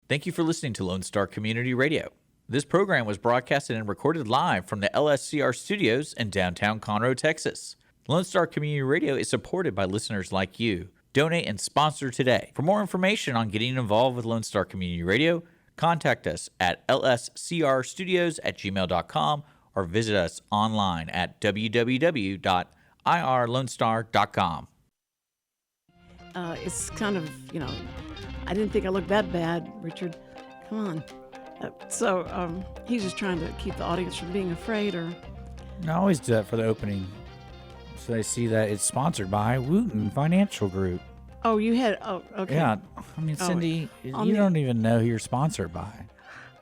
Thank you for listening to Lone Star Community Radio. This program was broadcasted and recorded live from the LSCR studios in downtown Conroe, Texas. Lone Star Community Radio is supported by listeners like you. Donate and sponsor today. For more information on getting involved with Lone Star Community Radio, contact us at lscrstudios@gmail.com or visit us online at www.irlonestar.com. It's kind of, I didn't think I looked that bad, Richard. Come on. So he's just trying to keep the audience from being afraid, or... I always do that for the opening. So they see that it's sponsored by Wootton Financial Group. Oh, you had... Oh, okay. Yeah. I mean, Cindy, you don't even know who you're sponsored by.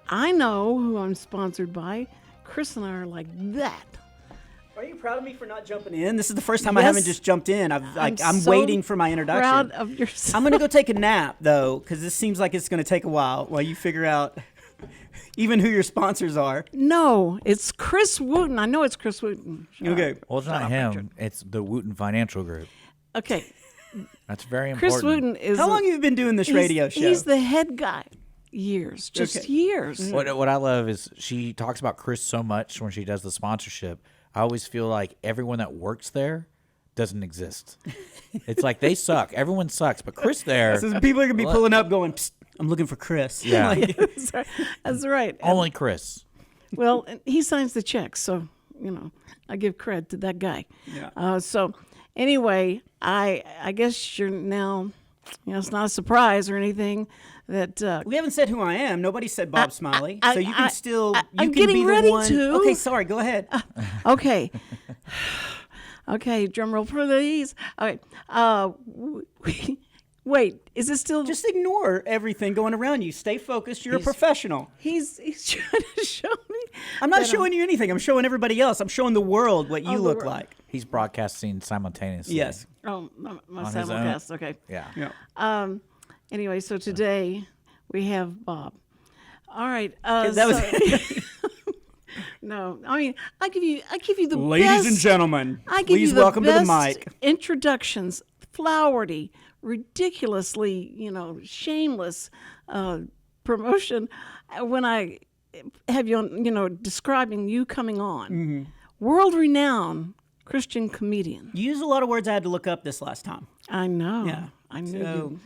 I know who I'm sponsored by. Chris and I are like that. Are you proud of me for not jumping in? This is the first time I haven't just jumped in. I'm so waiting for my introduction. Proud of yourself. I'm going to go take a nap, though, because this seems like it's going to take a while you figure out even who your sponsors are. No, it's Chris Wootton. I know it's Chris Wootton. Okay. Well, it's not him. It's the Wootton Financial Group. Okay. That's very Chris important. Wootton is... How long have you been doing this radio show? He's the head guy. Years. Just years. What I love is she talks about Chris so much when she does the sponsorship. I always feel like everyone that works there doesn't exist. It's like they suck. Everyone sucks, but Chris there... So people are going to be pulling up going, Psst, I'm looking for Chris. Yeah. That's right. Only Chris. Well, he signs the checks, so, I give credit to that guy. Yeah. So, anyway, I guess you're now, it's not a surprise or anything that... we haven't said who I am. Nobody said Bob Smiley. So you can still... I'm you can getting be the ready one. to. Okay, sorry. Go ahead. Okay. Okay, drum roll please. All right. Wait, is it still... Just ignore everything going around you. Stay focused. You're a professional. He's trying to show me. I'm not showing you anything. I'm showing everybody else. I'm showing the world what you look like. He's broadcasting simultaneously. Yes. Oh, my On his simulcast. Okay. Yeah. Anyway, so today we have Bob. All right. No, I mean, I give you the Ladies best, and gentlemen, I give please you the welcome to the best mic. Introductions, flowery, ridiculously, shameless promotion. When I have you on, describing you coming on, world-renowned Christian comedian. You used a lot of words I had to look up this last time. I know. Yeah. I knew you.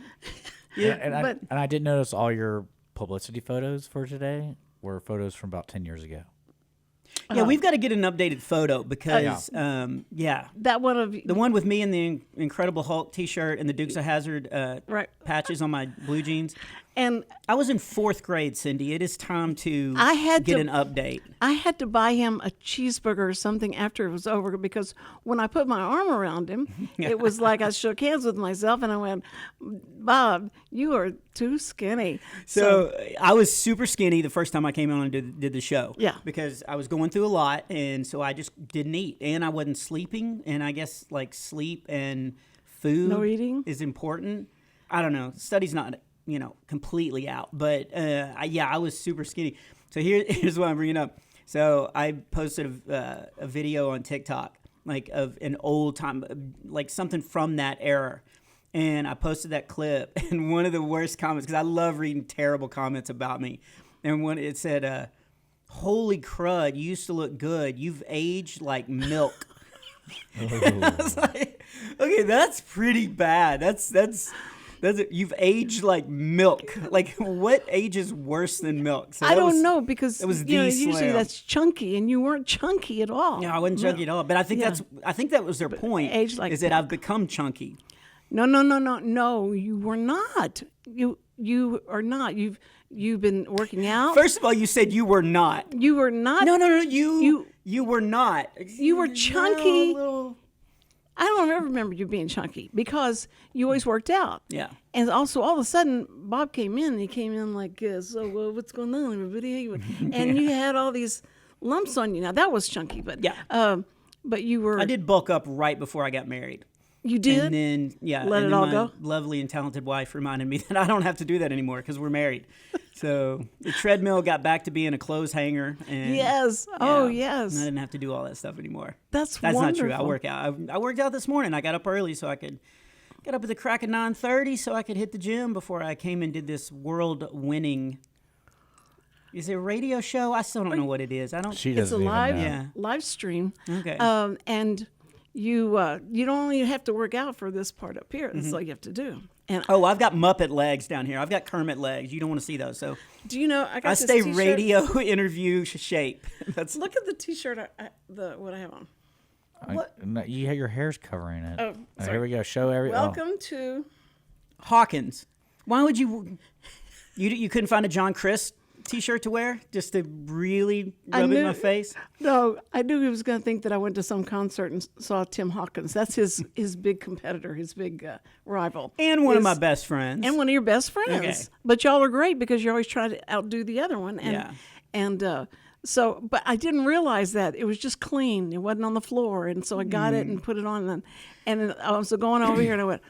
Yeah, and I did notice all your publicity photos for today were photos from about 10 years ago. Yeah, we've got to get an updated photo because, that one of the one with me in the Incredible Hulk T-shirt and the Dukes of Hazzard patches on my blue jeans. And I was in 4th grade, Cindy. It is time to get an update. I had to buy him a cheeseburger or something after it was over because when I put my arm around him, it was like I shook hands with myself and I went, Bob, you are too skinny. So I was super skinny the first time I came on and did the show. Yeah. Because I was going through a lot, and so I just didn't eat. And I wasn't sleeping, and I guess sleep and food No eating? is important. I don't know. Study's not... completely out. But I was super skinny. So here's what I'm bringing up. So I posted a video on TikTok, of an old time, something from that era. And I posted that clip, and one of the worst comments, because I love reading terrible comments about me. And when it said, holy crud, you used to look good. You've aged like milk. And I was like, okay, that's pretty bad. That's it. You've aged like milk. What age is worse than milk? So I don't know because it was usually that's chunky, and you weren't chunky at all. Yeah, I wasn't chunky at all. But I think that was their point. Age like is that I've become chunky. No, you were not. You are not. You've been working out. First of all, you said you were not. You were not. No. You were not. You were chunky. No, I don't ever remember you being chunky because you always worked out. Yeah. And also, all of a sudden, Bob came in. And he came in like, so what's going on, everybody? And you had all these lumps on you. Now, that was chunky, but but you were... I did bulk up right before I got married. You did? And then, Let it all go? Lovely and talented wife reminded me that I don't have to do that anymore because we're married. So the treadmill got back to being a clothes hanger. And, yes. Oh, yes. And I didn't have to do all that stuff anymore. That's not wonderful. true. I work out. I worked out this morning. I got up early so I could Got up at the crack of 9:30 so I could hit the gym before I came and did this world-winning. Is it a radio show? I still don't know what it is. I don't. She It's a doesn't even live know. live stream. Okay. And you don't only have to work out for this part up here. That's all you have to do. And Oh, I've got Muppet legs down here. I've got Kermit legs. You don't want to see those. So do you know I got I this stay t-shirt. radio interview shape. That's Look at the T-shirt. What I have on. No, your hair's covering it. Oh, Here sorry. we go. Show every. Welcome to. Hawkins. Why would you couldn't find a John Chris T-shirt to wear just to really rub it in my face? No, I knew he was going to think that I went to some concert and saw Tim Hawkins. That's his big competitor, his big rival, And one of my best friends. and one of your best friends. Okay. But y'all are great because you're always trying to outdo the other one. And, Yeah. And so, but I didn't realize that it was just clean. It wasn't on the floor, and so I got it and put it on, and I was going over here, and I went,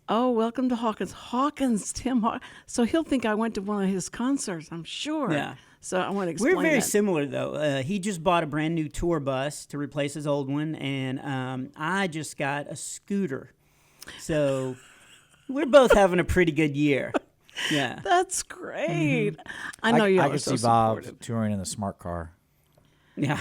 "Oh, welcome to Hawkins, Tim Hawkins." So he'll think I went to one of his concerts, I'm sure. Yeah. So I want to explain We're very that. similar, though. He just bought a brand new tour bus to replace his old one, and I just got a scooter. So we're both having a pretty good year. Yeah. That's great. I know you I are could so see Bob supportive. touring in the smart car. Yeah.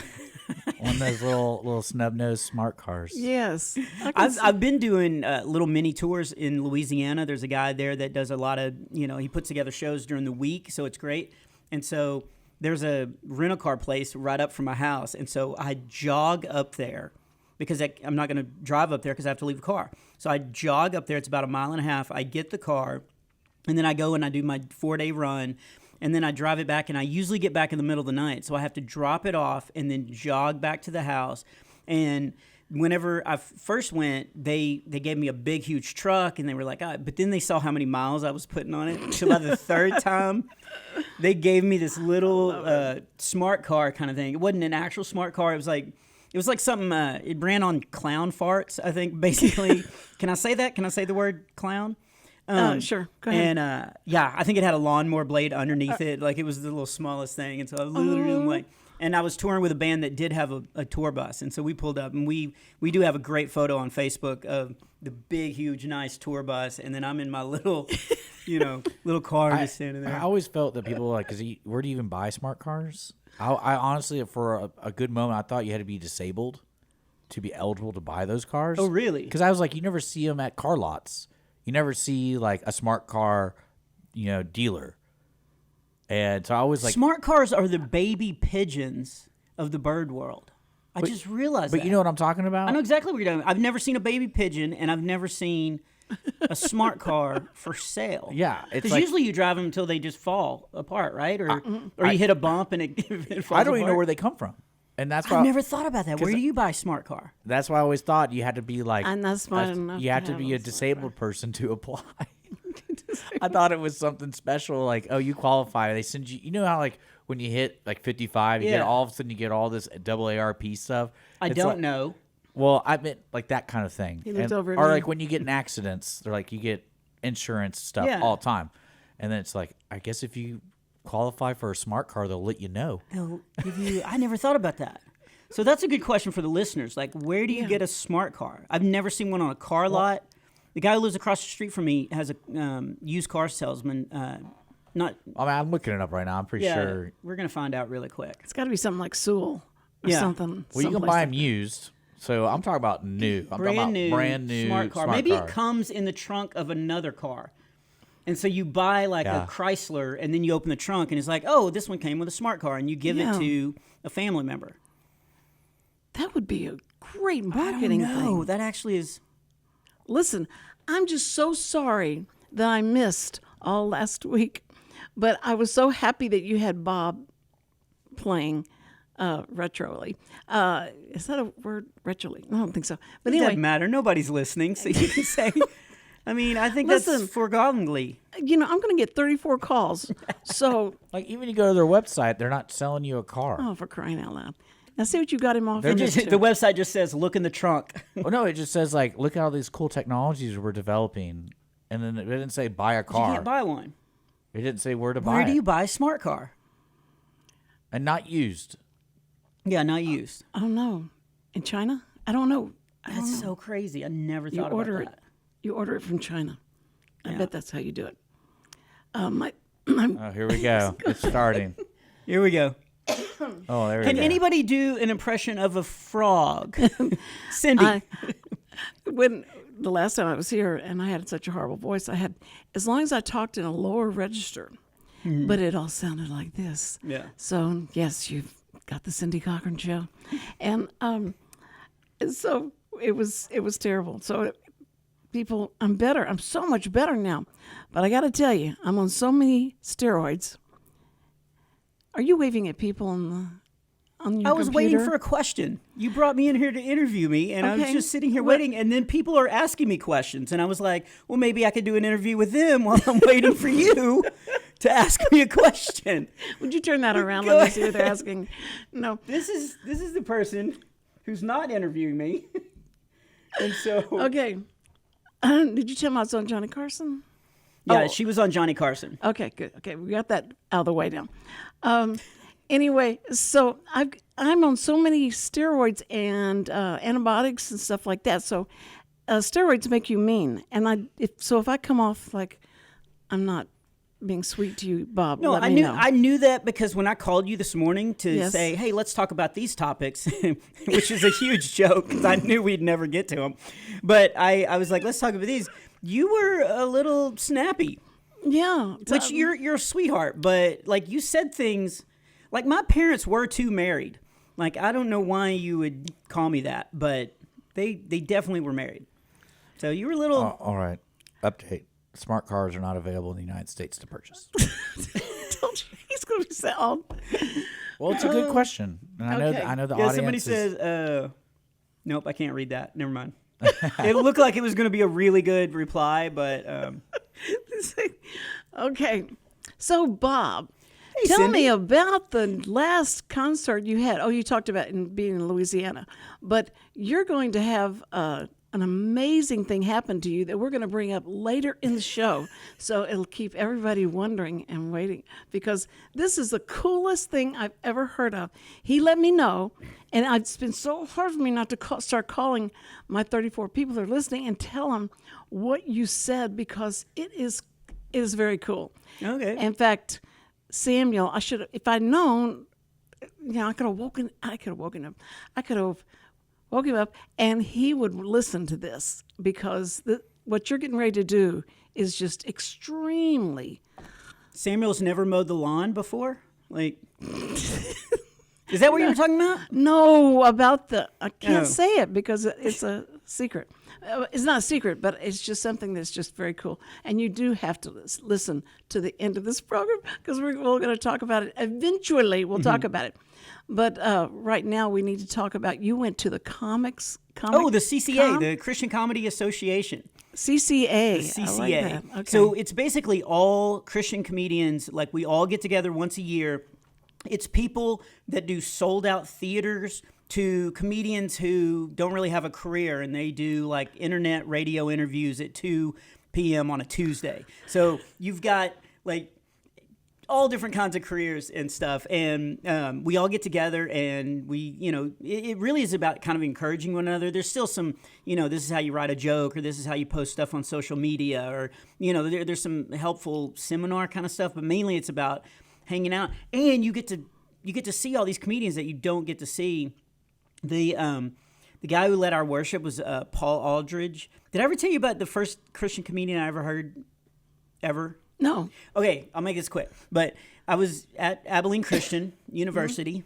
One of those little snub nosed smart cars. Yes. I can I've been doing little mini tours in Louisiana. There's a guy there that does a lot of, he puts together shows during the week, so it's great. And so there's a rental car place right up from my house. And so I jog up there because I'm not going to drive up there because I have to leave the car. So I jog up there. It's about 1.5 miles. I get the car, and then I go and I do my 4-day run. And then I drive it back, and I usually get back in the middle of the night. So I have to drop it off and then jog back to the house. And whenever I first went, they gave me a big, huge truck, and they were like, but then they saw how many miles I was putting on it. So by the third time, they gave me this little smart car kind of thing. It wasn't an actual smart car. It was like something, it ran on clown farts, I think, basically. Can I say that? Can I say the word clown? Sure. Go ahead. And I think it had a lawnmower blade underneath it. Like it was the little smallest thing. And so I was literally like, and I was touring with a band that did have a tour bus. And so we pulled up, and we do have a great photo on Facebook of the big, huge, nice tour bus. And then I'm in my little, little car just standing I there. always felt that people were like, where do you even buy smart cars? I honestly, for a good moment, I thought you had to be disabled to be eligible to buy those cars. Oh, really? Because I was like, you never see them at car lots. You never see like a smart car, dealer. And so I was like, Smart cars are the baby pigeons of the bird world. I just realized that. but you know what I'm talking about? I know exactly what you're doing. I've never seen a baby pigeon, and I've never seen a smart car for sale. Yeah, it's because like- usually you drive them until they just fall apart, right? Or you hit a bump and it falls I don't even know apart. where they come from. And that's why I've never thought about that. Where do you buy a smart car? that's why I always thought you had to be like I'm not smart enough you to have to have be a a disabled person to apply. I thought it was something special, like, oh, you qualify. They send you. You know how like when you hit like 55, you get Yeah. all of a sudden you get all this AARP stuff. I It's don't like- know. Well, I meant like that kind of thing. He looked over at or me. like when you get in accidents, they're like you get insurance stuff Yeah. all the time, and then it's like I guess if you qualify for a smart car, they'll let you know. They'll give you. I never thought about that. So that's a good question for the listeners. Like, where do you get a smart car? I've never seen one on a car lot. The guy who lives across the street from me has a used car salesman. Not I mean, I'm looking it up right now. I'm pretty sure. We're gonna find out really quick. It's got to be something like Sewell or Yeah. something. Well, you can someplace buy like them used. So I'm talking about new. I'm talking about brand new smart car. Maybe it comes in the trunk of another car. And so you buy like Yeah. a Chrysler, and then you open the trunk, and it's like, oh, this one came with a smart car, and you give Yeah. it to a family member. That would be a great I don't marketing know. thing. That actually is. Listen, I'm just so sorry that I missed all last week, but I was so happy that you had Bob playing retroly. Is that a word, retroly? I don't think so. But It anyway, doesn't matter. Nobody's listening, so you can say. I mean, I think Listen. that's forgottedly. I'm going to get 34 calls. So, Like even you go to their website, they're not selling you a car. oh, for crying out loud. Now, see what you got him off They're into, just- too. The website just says, "Look in the trunk." Well, no, it just says like, look at all these cool technologies we're developing, and then it didn't say buy a You car. can't buy one. It didn't say where to buy Where do it, you buy a smart car? and not used. Yeah, not used. I don't know. In China? I don't know. That's so crazy. I never You thought order about it. that. You order it from China. I Yeah. bet that's how you do it. Oh, here we go. It's starting. Here we go. Oh, there we Can go. anybody do an impression of a frog? Cindy. When the last time I was here and I had such a horrible voice, I had, as long as I talked in a lower register, but it all sounded like this. Yeah. So yes, you've got the Cindy Cochran show, and so it was terrible. So people, I'm better. I'm so much better now, but I got to tell you, I'm on so many steroids. Are you waving at people on your I was waiting computer? for a question. You brought me in here to interview me, and I was Okay. just sitting here What- waiting, and then people are asking me questions, and I was like, well, maybe I could do an interview with them while I'm waiting for you to ask me a question. Would you turn that around? Go Let me see what they're asking. No. This is the person who's not interviewing me. And so, Okay. Did you tell me I was on Johnny Carson? yeah, Oh. she was on Johnny Carson. Okay, good. Okay, we got that out of the way now. Anyway, so I'm on so many steroids and antibiotics and stuff like that. So steroids make you mean, and if I come off like I'm not being sweet to you, Bob, No, let I me knew know. I knew that because when I called you this morning to Yes. say, "Hey, let's talk about these topics," which is a huge joke because I knew we'd never get to them, but I was like, "Let's talk about these." You were a little snappy, Yeah, which you're a sweetheart, but like you said things, like my parents were too married. Like I don't know why you would call me that, but they definitely were married. So you were a little. All right. Update. Smart cars are not available in the United States to purchase. told you he's going to be sad. Well, it's a good question. And Okay. I know the Yeah, audience somebody is, says, nope, I can't read that. Never mind. It looked like it was going to be a really good reply, but Okay, so Bob, Hey, tell Cindy. me about the last concert you had. Oh, you talked about being in Louisiana, but you're going to have an amazing thing happen to you that we're going to bring up later in the show. So it'll keep everybody wondering and waiting because this is the coolest thing I've ever heard of. He let me know, and it's been so hard for me not to start calling my 34 people that are listening and tell them what you said because it is very cool. Okay. In fact, Samuel, if I'd known, I could have woken up and he would listen to this because what you're getting ready to do is just extremely. Samuel's never mowed the lawn before? Like, is that what you were talking about? No, about I can't Oh. say it because it's a secret. It's not a secret, but it's just something that's just very cool. And you do have to listen to the end of this program because we're going to talk about it. Eventually, we'll talk about it. But right now, we need to talk about you went to the comic. Oh, the CCA, the Christian Comedy Association. CCA. The I CCA. like that. Okay. So it's basically all Christian comedians, like we all get together once a year. It's people that do sold out theaters to comedians who don't really have a career and they do like internet radio interviews at 2 p.m. on a Tuesday. So you've got like all different kinds of careers and stuff. And we all get together and we, it really is about kind of encouraging one another. There's still some, this is how you write a joke or this is how you post stuff on social media or, there's some helpful seminar kind of stuff, but mainly it's about hanging out. And you get to see all these comedians that you don't get to see. The guy who led our worship was Paul Aldridge. Did I ever tell you about the first Christian comedian I ever heard ever? No. Okay, I'll make this quick. But I was at Abilene Christian University.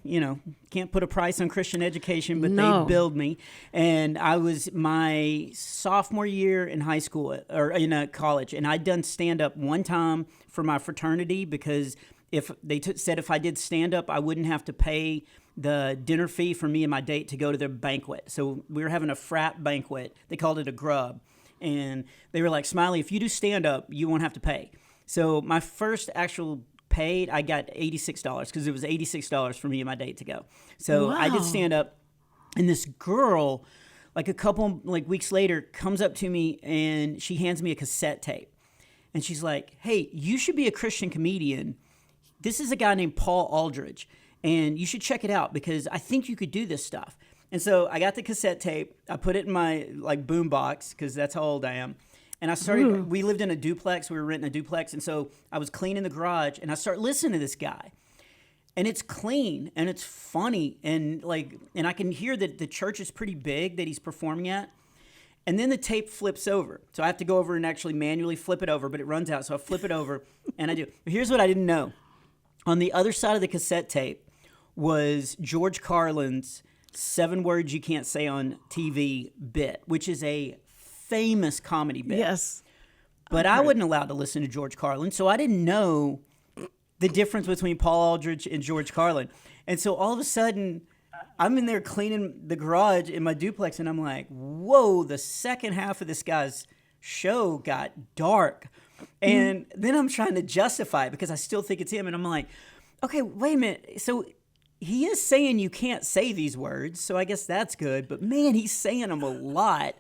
Can't put a price on Christian education, but No. they billed me. And I was my sophomore year in high school or in college, and I'd done stand up one time for my fraternity because if they said if I did stand up, I wouldn't have to pay the dinner fee for me and my date to go to their banquet. So we were having a frat banquet. They called it a grub. And they were like, Smiley, if you do stand up, you won't have to pay. So my first actual paid, I got $86 because it was $86 for me and my date to go. So I did Wow. stand up, and this girl, like a couple weeks later, comes up to me and she hands me a cassette tape. And she's like, hey, you should be a Christian comedian. This is a guy named Paul Aldridge, and you should check it out because I think you could do this stuff. And so I got the cassette tape. I put it in my boom box because that's how old I am. And I started, we lived in a duplex. We were renting a duplex. And so I was cleaning the garage and I started listening to this guy. And it's clean and it's funny. And I can hear that the church is pretty big that he's performing at. And then the tape flips over. So I have to go over and actually manually flip it over, but it runs out. So I flip it over and I do. Here's what I didn't know. On the other side of the cassette tape was George Carlin's 7 words you can't say on TV bit, which is a famous comedy bit. Yes. But I wasn't allowed to listen to George Carlin, so I didn't know the difference between Paul Aldrich and George Carlin. And so all of a sudden, I'm in there cleaning the garage in my duplex, and I'm like, whoa, the second half of this guy's show got dark. And then I'm trying to justify it because I still think it's him. And I'm like, okay, wait a minute. So he is saying you can't say these words, so I guess that's good. But man, he's saying them a lot.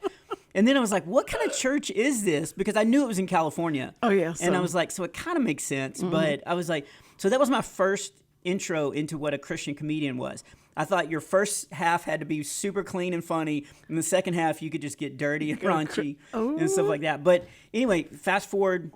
And then I was like, what kind of church is this? Because I knew it was in California. Oh, yeah. And I was like, so it kind of makes sense. But I was like, so that was my first intro into what a Christian comedian was. I thought your first half had to be super clean and funny, and the second half you could just get dirty and raunchy and stuff like that. But anyway, fast forward,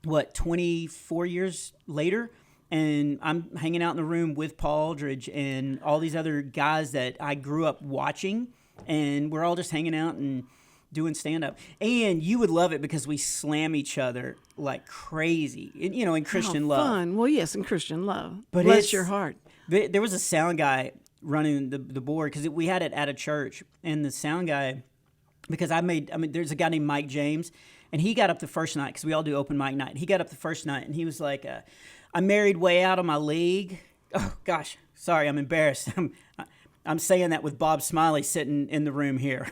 24 years later, and I'm hanging out in the room with Paul Aldridge and all these other guys that I grew up watching, and we're all just hanging out and doing stand-up. And you would love it because we slam each other like crazy, in Christian love. Fun. Well, yes, in Christian love. But bless your heart. There was a sound guy running the board because we had it at a church, and the sound guy, because there's a guy named Mike James, and he got up the first night because we all do open mic night. He got up the first night and he was like, "I married way out of my league." Oh gosh, sorry, I'm embarrassed. I'm saying that with Bob Smiley sitting in the room here.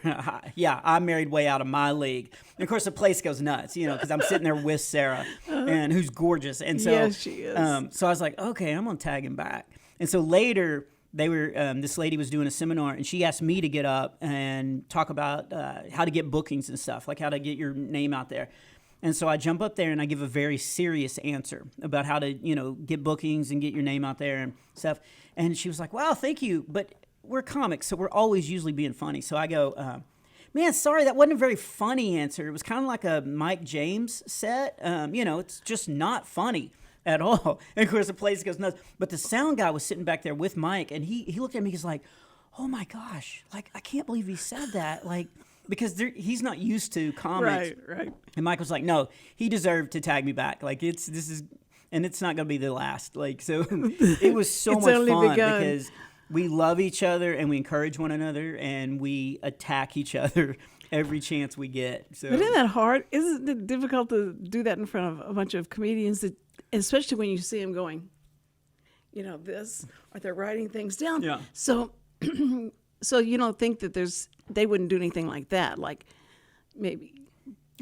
Yeah, I married way out of my league. And of course, the place goes nuts, because I'm sitting there with Sarah, and who's gorgeous. And so, yes, she is. So I was like, okay, I'm gonna tag him back. And so later, they were this lady was doing a seminar, and she asked me to get up and talk about how to get bookings and stuff, like how to get your name out there. And so I jump up there and I give a very serious answer about how to, get bookings and get your name out there and stuff. And she was like, "Wow, thank you, but we're comics, so we're always usually being funny." So I go, "Man, sorry, that wasn't a very funny answer. It was kind of like a Mike James set. It's just not funny at all." And of course, the place goes nuts. But the sound guy was sitting back there with Mike, and he looked at me. He's like, "Oh my gosh, like I can't believe he said that." Like, because he's not used to comics. Right. And Mike was like, "No, he deserved to tag me back. Like this is, and it's not going to be the last." Like, so it was so It's much only fun begun. because we love each other and we encourage one another and we attack each other every chance we get. So, But isn't that hard? Isn't it difficult to do that in front of a bunch of comedians, especially when you see them going, this, or they're writing things down? Yeah. So you don't think that they wouldn't do anything like that, like maybe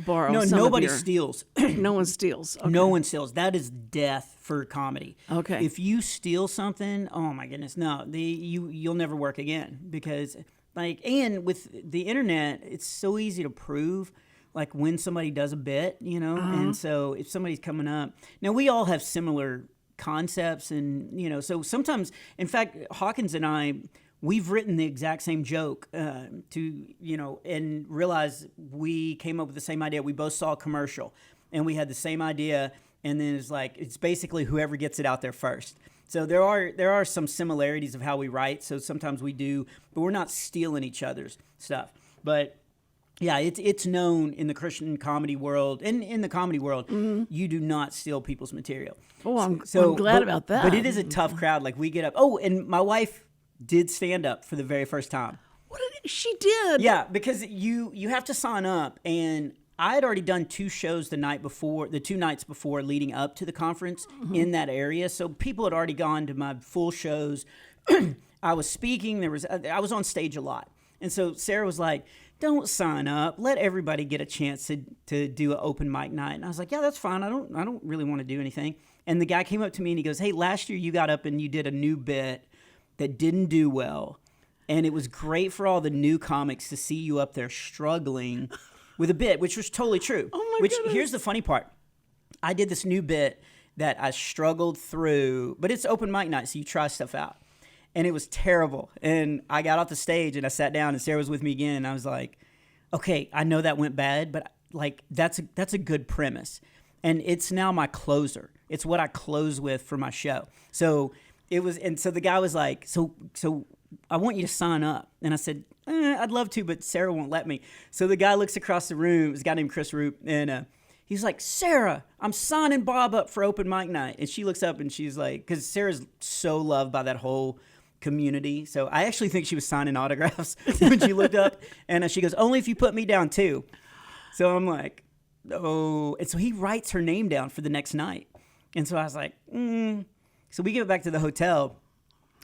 borrow no, some nobody of your, steals. No one steals. Okay. No one steals. That is death for comedy. Okay. If you steal something, oh my goodness, no, you'll never work again because and with the internet, it's so easy to prove like when somebody does a bit, and so if somebody's coming up, now we all have similar concepts and, so sometimes, in fact, Hawkins and I, we've written the exact same joke and realized we came up with the same idea. We both saw a commercial and we had the same idea. And then it's basically whoever gets it out there first. So there are some similarities of how we write. So sometimes we do, but we're not stealing each other's stuff. But yeah, it's known in the Christian comedy world and in the comedy world, you do not steal people's material. Oh, I'm glad about that. But it is a tough crowd. Like we get up. Oh, and my wife did stand up for the very first time. She did? Yeah, because you have to sign up, and I had already done 2 shows the two nights before leading up to the conference in that area. So people had already gone to my full shows. I was speaking. I was on stage a lot. And so Sarah was like, "Don't sign up. Let everybody get a chance to do an open mic night." And I was like, "Yeah, that's fine. I don't really want to do anything." And the guy came up to me and he goes, "Hey, last year you got up and you did a new bit that didn't do well. And it was great for all the new comics to see you up there struggling with a bit," which was totally true. Oh my goodness. Here's the funny part. I did this new bit that I struggled through, but it's open mic night, so you try stuff out. And it was terrible. And I got off the stage and I sat down and Sarah was with me again. And I was like, "Okay, I know that went bad, but like that's a good premise, and it's now my closer. It's what I close with for my show. So it was, and so the guy was like, so I want you to sign up, and I said, I'd love to, but Sarah won't let me. So the guy looks across the room. It's a guy named Chris Roop, and he's like, Sarah, I'm signing Bob up for open mic night. And she looks up and she's like, because Sarah's so loved by that whole community. So I actually think she was signing autographs when she looked up. And she goes, only if you put me down too. So I'm like, oh. And so he writes her name down for the next night. And so I was like, So we get back to the hotel.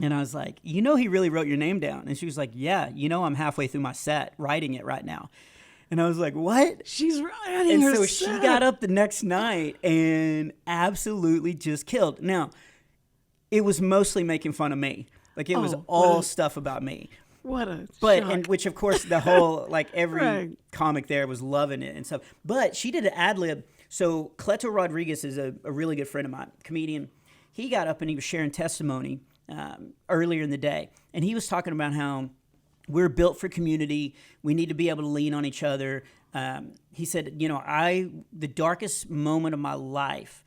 And I was like, he really wrote your name down. And she was like, yeah, I'm halfway through my set writing it right now. And I was like, what? She's writing and her so set. she got up the next night and absolutely just killed. Now, it was mostly making fun of me. Like, it was all stuff about me. What a But, shock. and which, of course, the whole, like, every Right. comic there was loving it and stuff. But she did an ad-lib. So Cleto Rodriguez is a really good friend of mine, comedian. He got up and he was sharing testimony earlier in the day. And he was talking about how we're built for community. We need to be able to lean on each other. He said, the darkest moment of my life,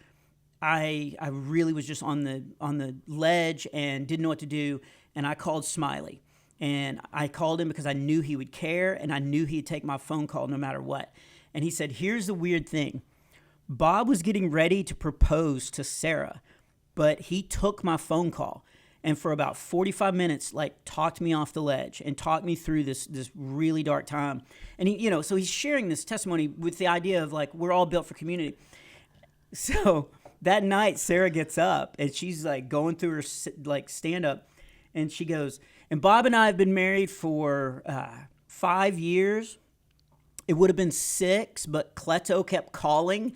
I really was just on the ledge and didn't know what to do. And I called Smiley. And I called him because I knew he would care, and I knew he'd take my phone call no matter what. And he said, here's the weird thing. Bob was getting ready to propose to Sarah, but he took my phone call. And for about 45 minutes, like, talked me off the ledge and talked me through this really dark time. And he, so he's sharing this testimony with the idea of, like, we're all built for community. So that night, Sarah gets up and she's like going through her like stand up, and she goes, and Bob and I have been married for 5 years. It would have been 6, but Cleto kept calling,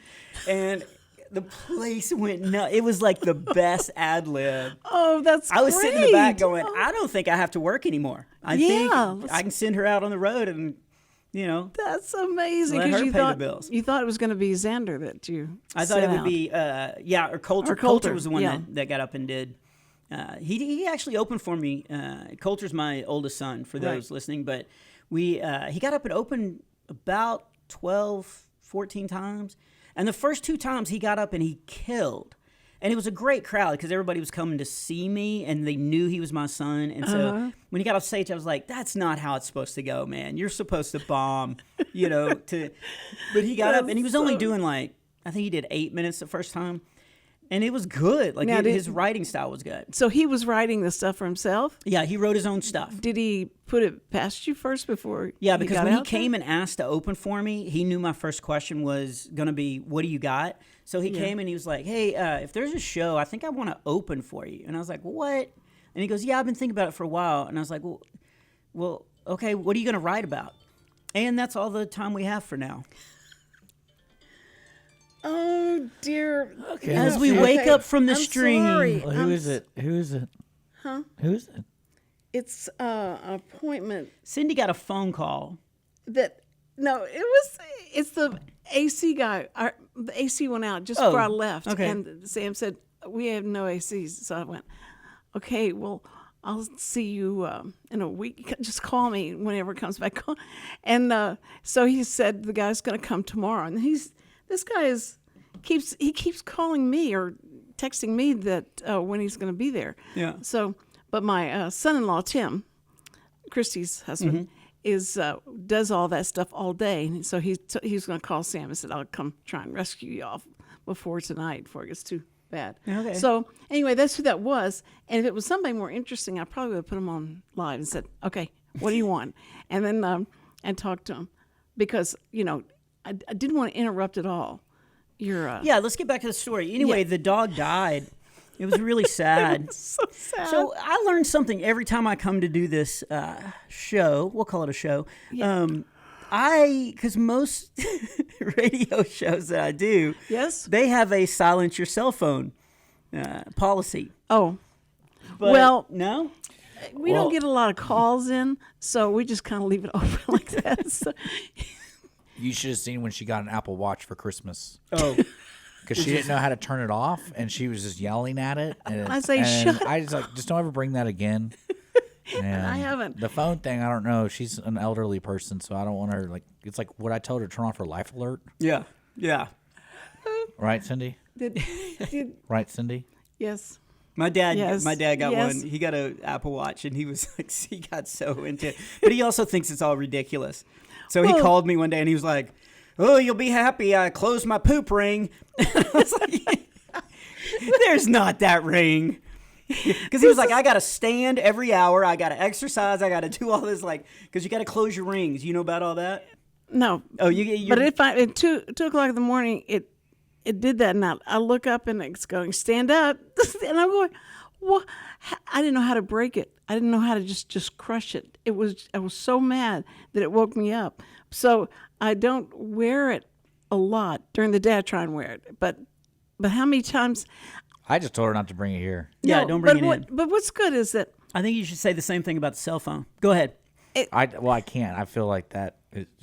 and the place went nuts. It was like the best ad lib. Oh, that's I was great. sitting in the back going, I don't think I have to work anymore. I think Yeah. I can send her out on the road and, That's amazing. Let 'cause her you pay the thought, bills. You thought it was going to be Xander that you I thought it sent would out. be, or Coulter. Or Coulter Coulter, was the one yeah. that got up and did. He actually opened for me. Coulter's my oldest son, for those listening. But he got up and opened about 12, 14 times. And the first 2 times he got up and he killed. And it was a great crowd because everybody was coming to see me and they knew he was my son. And so when he got off stage, I was like, that's not how it's supposed to go, man. You're supposed to bomb, But he got up and he was only doing I think he did 8 minutes the first time. And it was good. Like, Now, his writing style was good. So he was writing the stuff for himself. Yeah, he wrote his own stuff. Did he put it past you first before? Yeah, you because got when he out came and asked to open for me, he knew my first question was going to be, what do you got? So he came and he was like, hey, if there's a show, I think I want to open for you. And I was like, what? And he goes, yeah, I've been thinking about it for a while. And I was like, well, okay, what are you going to write about? And that's all the time we have for now. Oh dear. Okay. As we wake up from the stream. Sorry. Well, who is it? Who is it? Huh? Who is it? It's an appointment Cindy got a phone call. that. No, it's the AC guy. The AC went out just Oh, before I left, okay. and Sam said we have no ACs. So I went, okay, well, I'll see you in a week. Just call me whenever it comes back on. And so he said the guy's going to come tomorrow, and this guy keeps calling me or texting me that when he's going to be there. Yeah. So, but my son-in-law Tim, Christy's husband, does all that stuff all day. And so he's going to call Sam and said, I'll come try and rescue you off before tonight, before it gets too bad. Okay. So anyway, that's who that was. And if it was somebody more interesting, I probably would have put him on live and said, okay, what do you want? And then and talk to him because, I didn't want to interrupt at all. Yeah, let's get back to the story. Anyway, the dog died. It was really sad. So sad. So I learned something every time I come to do this show. We'll call it a show. Yeah. Because most radio shows that I do, Yes? they have a silence your cell phone policy. Oh, But Well- no? we don't get a lot of calls in, so we just kind of leave it open like that. So, You should have seen when she got an Apple Watch for Christmas. Oh, Because she didn't know how to turn it off, and she was just yelling at it. And, I say, and "Shut I was like, just don't ever bring that again. And I haven't. The phone thing, I don't know. She's an elderly person, so I don't want her, like, it's like what I told her to turn off her life alert. Yeah. Yeah. Right, Cindy? Did Right, Cindy? yes. My dad Yes. got Yes. one. He got an Apple Watch, and he was like, he got so into it. But he also thinks it's all ridiculous. So he Well- called me one day, and he was like, "Oh, you'll be happy. I closed my poop ring." I was like, "There's not that ring." Because he was like, "I got to stand every hour. I got to exercise. I got to do all this, like, because you got to close your rings. You know about all that?" No. Oh, you're, But if at 2:00 in the morning, it did that, and I look up and it's going, stand up, and I'm going, what? I didn't know how to break it. I didn't know how to just crush it. I was so mad that it woke me up. So I don't wear it a lot during the day. I try and wear it, but how many times? I just told her not to bring it here. Yeah, don't bring it in. But what's good is that I think you should say the same thing about the cell phone. Go ahead. I can't. I feel like that.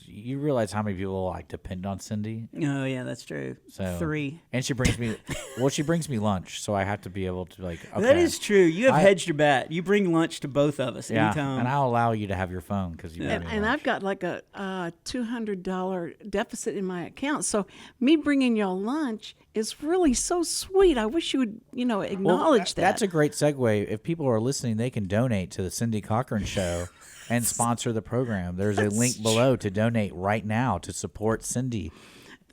You realize how many people like depend on Cindy. Oh yeah, that's true. So 3. and she brings me. Well, she brings me lunch, so I have to be able to like. Okay. That is true. You have hedged your bet. You bring lunch to both of us Yeah, anytime. and I'll allow you to have your phone because you. bring me and lunch. I've got like a $200 deficit in my account. So me bringing y'all lunch is really so sweet. I wish you would, Well, acknowledge that. That's a great segue. If people are listening, they can donate to the Cindy Cochran Show and sponsor the program. There's a link below to donate right now to support Cindy.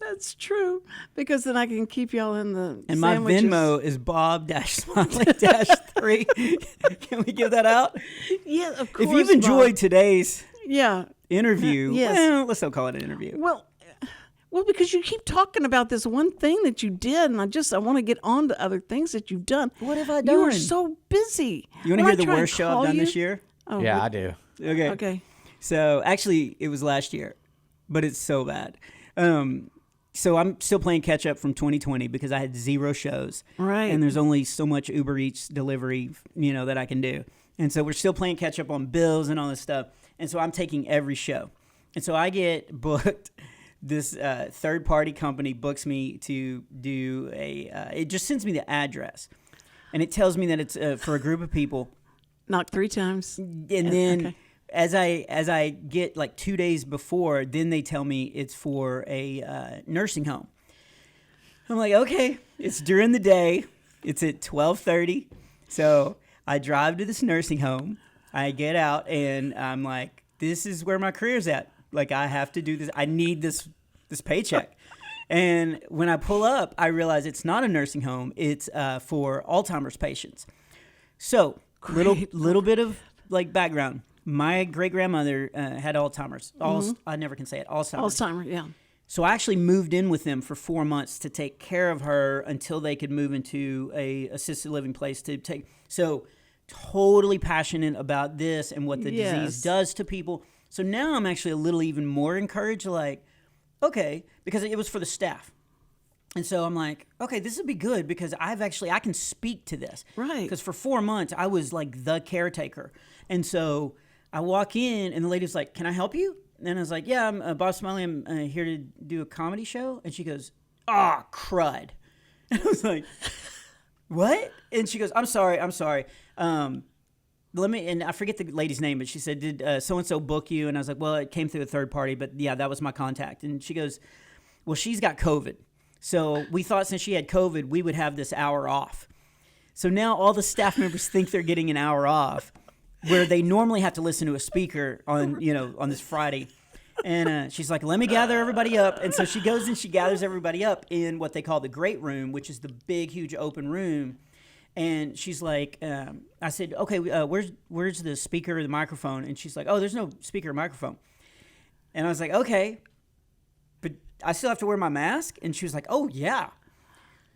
That's true, because then I can keep y'all in the and my sandwiches. Venmo is Bob-Smiley-3. Can we give that out? Yeah, of course. If you've enjoyed Bob. today's yeah, interview, Yes. well, let's not call it an interview. well, because you keep talking about this one thing that you did, and I want to get on to other things that you've done. What have I You are done? so busy. You want to When I hear the try and worst show call I've done you- this year? Oh, Yeah, what- I do. Okay. Okay. So actually, it was last year, but it's so bad. So I'm still playing catch up from 2020 because I had 0 shows. Right. And there's only so much Uber Eats delivery, that I can do. And so we're still playing catch up on bills and all this stuff. And so I'm taking every show. And so I get booked. This third-party company books me to do it just sends me the address. And it tells me that it's for a group of people. Knock 3 times. And then okay. as I get like 2 days before, then they tell me it's for a nursing home. I'm like, okay, it's during the day. It's at 12:30. So I drive to this nursing home. I get out and I'm like, this is where my career's at. Like, I have to do this. I need this paycheck. And when I pull up, I realize it's not a nursing home. It's for Alzheimer's patients. So little bit of like background. My great grandmother had Alzheimer's. I never can say it. Alzheimer's. Alzheimer, yeah. So I actually moved in with them for 4 months to take care of her until they could move into a assisted living place to take. So totally passionate about this and what the Yes. disease does to people. So now I'm actually a little even more encouraged, like, okay, because it was for the staff. And so I'm like, okay, this would be good because I can speak to this. Right. Because for 4 months, I was like the caretaker. And so I walk in and the lady's like, can I help you? And I was like, yeah, I'm Bob Smiley. I'm here to do a comedy show. And she goes, crud. And I was like, what? And she goes, I'm sorry. And I forget the lady's name, but she said, did so-and-so book you? And I was like, well, it came through a third party, but yeah, that was my contact. And she goes, well, she's got COVID. So we thought since she had COVID, we would have this hour off. So now all the staff members think they're getting an hour off where they normally have to listen to a speaker on this Friday. And she's like, let me gather everybody up. And so she goes and she gathers everybody up in what they call the great room, which is the big, huge open room. And she's like, I said, okay, where's the speaker or the microphone? And she's like, oh, there's no speaker or microphone. And I was like, okay, but I still have to wear my mask? And she was like, oh, yeah.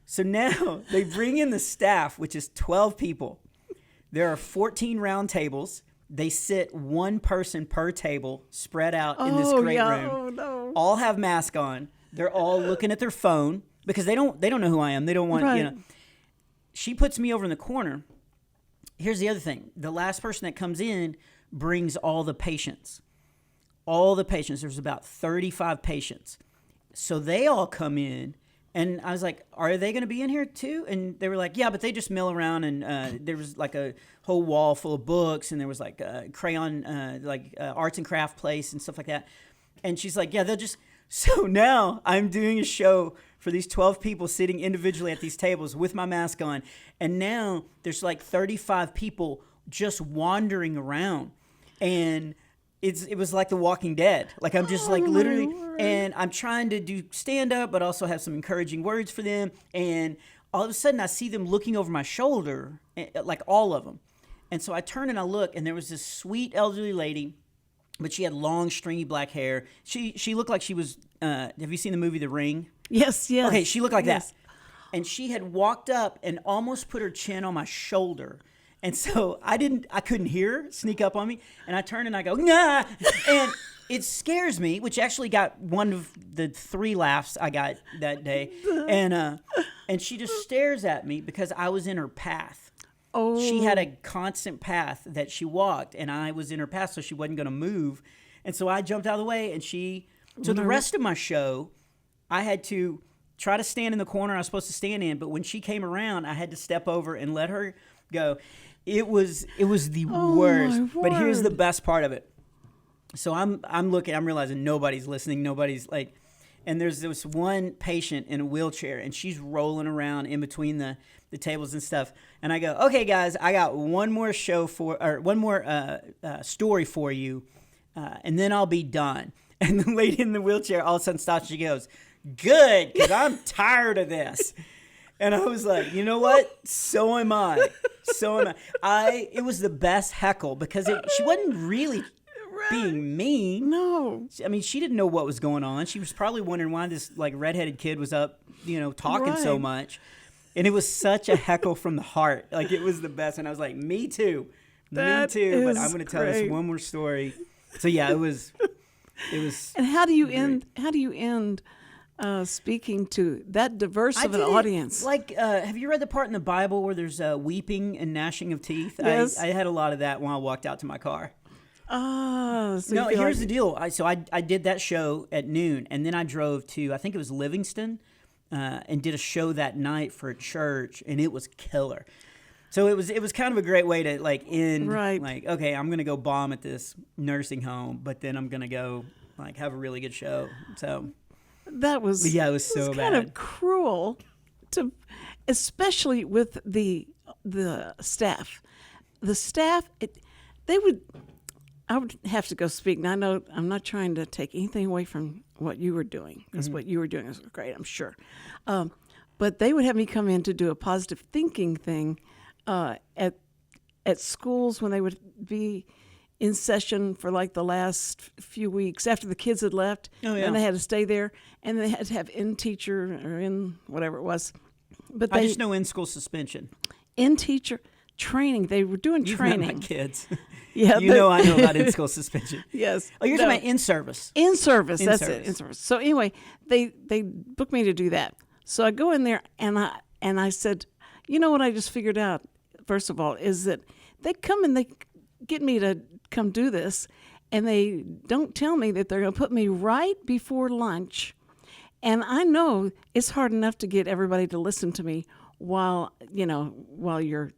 So now they bring in the staff, which is 12 people. There are 14 round tables. They sit one person per table spread out in this great room. Oh, no. All have masks on. They're all looking at their phone because they don't know who I am. They don't want, Right. She puts me over in the corner. Here's the other thing. The last person that comes in brings all the patients. All the patients. There's about 35 patients. So they all come in And I was like, are they going to be in here too? And they were like, yeah, but they just mill around. And there was like a whole wall full of books. And there was like a crayon, arts and craft place and stuff like that. And she's like, yeah, they'll just. So now I'm doing a show for these 12 people sitting individually at these tables with my mask on. And now there's like 35 people just wandering around. And it was like The Walking Dead. Like I'm just like literally, and I'm trying to do stand up, but also have some encouraging words for them. And all of a sudden I see them looking over my shoulder, like all of them. And so I turn and I look, and there was this sweet elderly lady, but she had long, stringy black hair. She looked like she was, have you seen the movie The Ring? Yes. Okay, she looked like that. And she had walked up and almost put her chin on my shoulder. And so I couldn't hear her sneak up on me. And I turn and I go, nah. And it scares me, which actually got one of the 3 laughs I got that day. And she just stares at me because I was in her path. Oh. She had a constant path that she walked, and I was in her path, so she wasn't going to move. And so I jumped out of the way, and so the rest of my show, I had to try to stand in the corner I was supposed to stand in, but when she came around, I had to step over and let her go. It was the worst. But here's the best part of it. So I'm realizing nobody's listening, nobody's like, and there's this one patient in a wheelchair, and she's rolling around in between the tables and stuff. And I go, okay, guys, I got one more story for you, and then I'll be done. And the lady in the wheelchair all of a sudden stops. She goes, good, because I'm tired of this. And I was like, you know what? So am I. It was the best heckle because she wasn't really being mean. No. I mean, she didn't know what was going on. She was probably wondering why this like redheaded kid was up, talking so much. And it was such a heckle from the heart. Like it was the best. And I was like, me too. But I'm going to tell this one more story. So yeah, it was. And how do you end speaking to that diverse of an audience? Have you read the part in the Bible where there's weeping and gnashing of teeth? Yes. I had a lot of that when I walked out to my car. So no, here's the deal. I did that show at noon, and then I drove to, I think it was Livingston, and did a show that night for a church, and it was killer. So it was kind of a great way to like end. Right. Like, okay, I'm gonna go bomb at this nursing home, but then I'm gonna go like have a really good show. So that was it was so bad. Kind of cruel, especially with the staff. The staff, I would have to go speak. And I know I'm not trying to take anything away from what you were doing, because what you were doing was great, I'm sure. But they would have me come in to do a positive thinking thing at schools when they would be in session for like the last few weeks after the kids had left. Oh, yeah. And they had to stay there, and they had to have in-teacher or in whatever it was. But I just know in-school suspension. In-teacher training. They were doing You've training. met my kids. Yeah, I know about in-school suspension. Yes. Oh, you're talking about in-service. In-service, that's it. In-service. In-service. So anyway, they booked me to do that. So I go in there, and I said, you know what I just figured out, first of all, is that they come and they get me to come do this, and they don't tell me that they're going to put me right before lunch. And I know it's hard enough to get everybody to listen to me while you're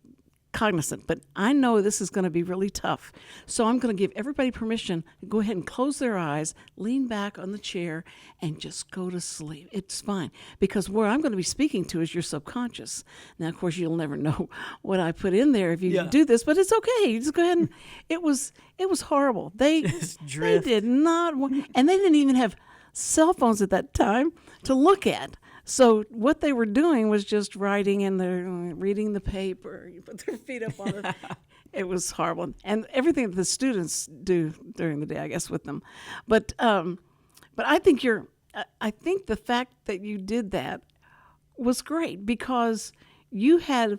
cognizant, but I know this is going to be really tough. So I'm going to give everybody permission to go ahead and close their eyes, lean back on the chair, and just go to sleep. It's fine, because where I'm going to be speaking to is your subconscious. Now, of course, you'll never know what I put in there if you do this, but it's okay. You just go ahead and it was horrible. They did not want, and they didn't even have cell phones at that time to look at. So what they were doing was just writing and they're reading the paper. You put their feet up on it. It was horrible, and everything that the students do during the day, I guess, with them. But I think I think the fact that you did that was great, because you had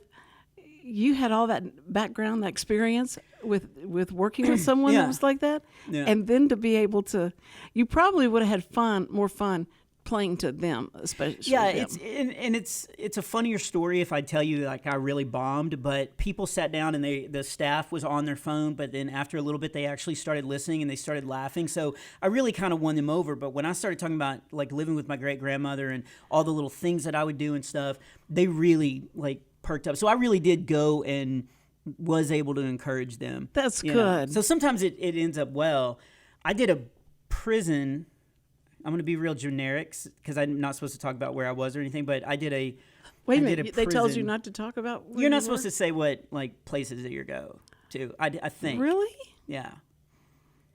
all that background, that experience with working with someone that was like that, and then to be able to, you probably would have had more fun playing to them, especially. Yeah, them. it's a funnier story if I tell you like I really bombed, but people sat down and the staff was on their phone, but then after a little bit they actually started listening and they started laughing. So I really kind of won them over. But when I started talking about like living with my great grandmother and all the little things that I would do and stuff, they really like perked up. So I really did go and was able to encourage them. That's you know. good. So sometimes it ends up well. I did a prison. I'm going to be real generic because I'm not supposed to talk about where I was or anything, but I did a. Wait a I minute. did They told you prison. not to talk about. Where You're not you supposed were? to say what like places that you go to. I think. Really? Yeah.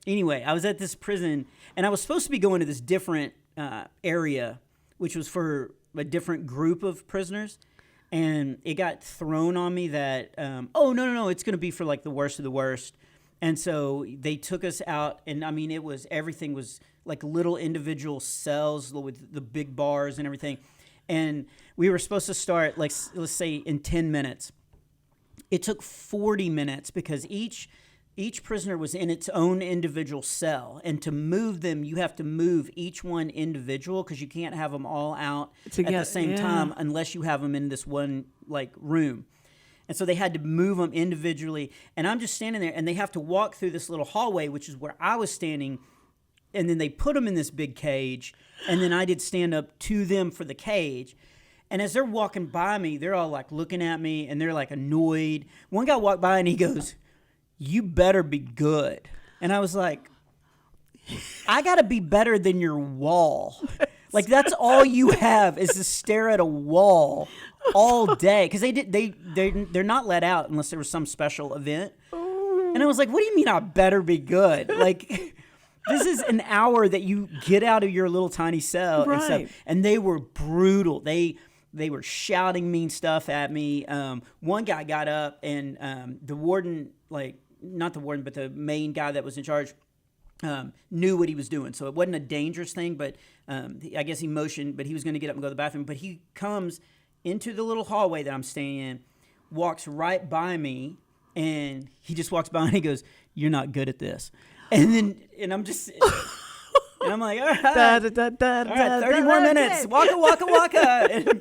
Anyway, I was at this prison, and I was supposed to be going to this different area, which was for a different group of prisoners, and it got thrown on me that, oh, no, it's going to be for like the worst of the worst. And so they took us out, and I mean, everything was like little individual cells with the big bars and everything. And we were supposed to start, like, let's say in 10 minutes. It took 40 minutes because each prisoner was in its own individual cell. And to move them, you have to move each one individual because you can't have them all out Together, at the same yeah. time unless you have them in this one, like, room. And so they had to move them individually. And I'm just standing there, and they have to walk through this little hallway, which is where I was standing. And then they put them in this big cage, and then I did stand up to them for the cage. And as they're walking by me, they're all like looking at me, and they're like annoyed. One guy walked by, and he goes, "You better be good." And I was like, I got to be better than your wall. Like, that's all you have is to stare at a wall all day. Because they're not let out unless there was some special event. And I was like, what do you mean I better be good? Like, this is an hour that you get out of your little tiny cell. Right. And stuff. And they were brutal. They were shouting mean stuff at me. One guy got up, and the warden, like, not the warden, but the main guy that was in charge, knew what he was doing. So it wasn't a dangerous thing, but I guess he motioned, but he was going to get up and go to the bathroom. But he comes into the little hallway that I'm staying in, walks right by me, and he just walks by and he goes, "You're not good at this." And I'm just, and I'm like, all right, Da, da, da, da, all right, 30 da, more da, minutes. da. Waka.